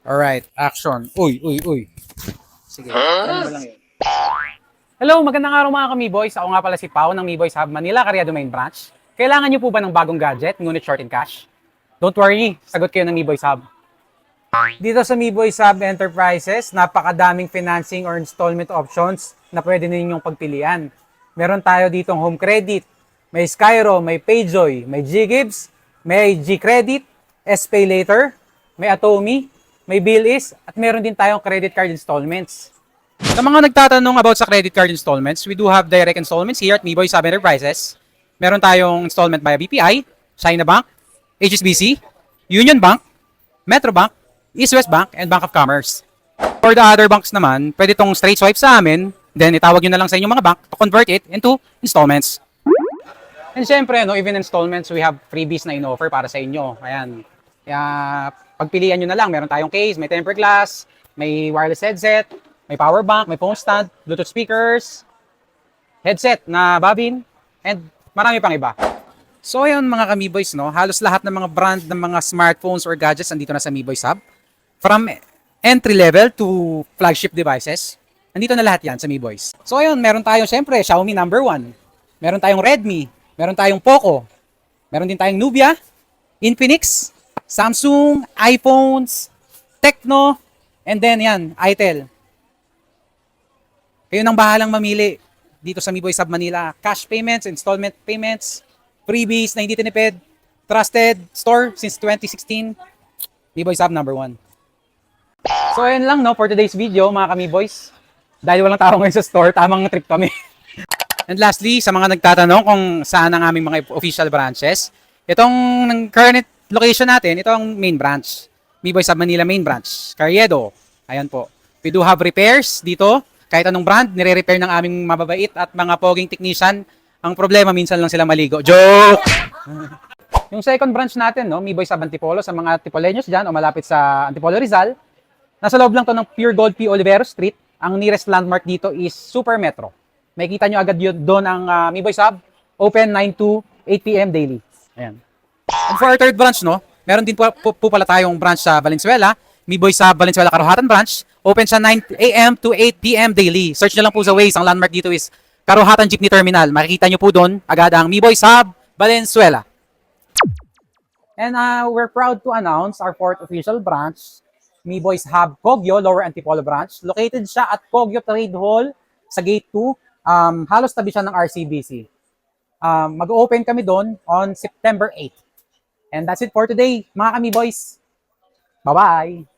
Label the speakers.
Speaker 1: Alright, action. Uy, uy, uy. Sige, ano ba lang yun? Hello, magandang araw mga kami-boys. Ako nga pala si Pao ng Mi Boys Hub Manila, Cariado Main Branch. Kailangan niyo po ba ng bagong gadget, ngunit short in cash? Don't worry, sagot kayo ng Mi Boys Hub. Dito sa Mi Boys Hub Enterprises, napakadaming financing or installment options na pwede ninyong pagpilian. Meron tayo ditong home credit, may Skyro, may Payjoy, may Ggives, may G-Credit, S-Pay Later, may Atomy, may Bilis, at meron din tayong credit card installments. Sa mga nagtatanong about sa credit card installments, we do have direct installments here at Mi Boys Hub Enterprises. Meron tayong installment via BPI, China Bank, HSBC, Union Bank, Metro Bank, East West Bank, and Bank of Commerce. For the other banks naman, pwede itong straight swipe sa amin, then itawag nyo na lang sa inyong mga bank to convert it into installments. And syempre, no, even installments, we have freebies na in-offer para sa inyo. Ayan. Kaya, pagpilian nyo na lang. Meron tayong case, may tempered glass, may wireless headset, may power bank, may phone stand, Bluetooth speakers, headset na bobbin, and marami pang iba. So ayun mga ka-Mi-Boys, no? Halos lahat ng mga brand ng mga smartphones or gadgets andito na sa Mi Boys Hub. From entry level to flagship devices, andito na lahat yan sa Mi Boys. So ayun, meron tayong syempre Xiaomi number 1. Meron tayong Redmi, meron tayong Poco, meron din tayong Nubia, Infinix, Samsung, iPhones, Tecno, and then yan, Itel. Kayo nang bahalang mamili dito sa Mi Boys Hub Manila. Cash payments, installment payments, freebies na hindi tinipid, trusted store since 2016. Mi Boys Hub number 1. So ayun lang no for today's video mga ka-Mi Boys. Dahil walang tao ngayon sa store, tamang trip kami. And lastly, sa mga nagtatanong kung saan ang aming mga official branches, itong current location natin, ito ang main branch. Mi Boys Hub Manila main branch, Carriedo. Ayan po. We do have repairs dito. Kahit anong brand, nire-repair ng aming mababait at mga poging technician. Ang problema, minsan lang sila maligo. Joke! Yung second branch natin, no, Mi Boys Hub Antipolo, sa mga Antipoleños dyan o malapit sa Antipolo Rizal, nasa loob lang to ng Pure Gold P. Olivero Street. Ang nearest landmark dito is Super Metro. Makikita nyo agad yun doon ang Mi Boys Hub, open 9 to 8 p.m. daily. Ayan. And for our third branch, no, meron din po pala tayong branch sa Valenzuela, Mi Boys Hub Valenzuela Karuhatan Branch. Open siya 9 a.m. to 8 p.m. daily. Search nyo lang po sa Waze. Ang landmark dito is Karuhatan Jeepney Terminal. Makikita nyo po doon agad ang Mi Boys Hub Valenzuela. And we're proud to announce our fourth official branch, Mi Boys Hub Kogyo, Lower Antipolo Branch. Located siya at Kogyo Trade Hall sa Gate 2. Halos tabi siya ng RCBC. Mag-open kami doon on September 8. And that's it for today, mga ka-Mi Boys. Bye-bye!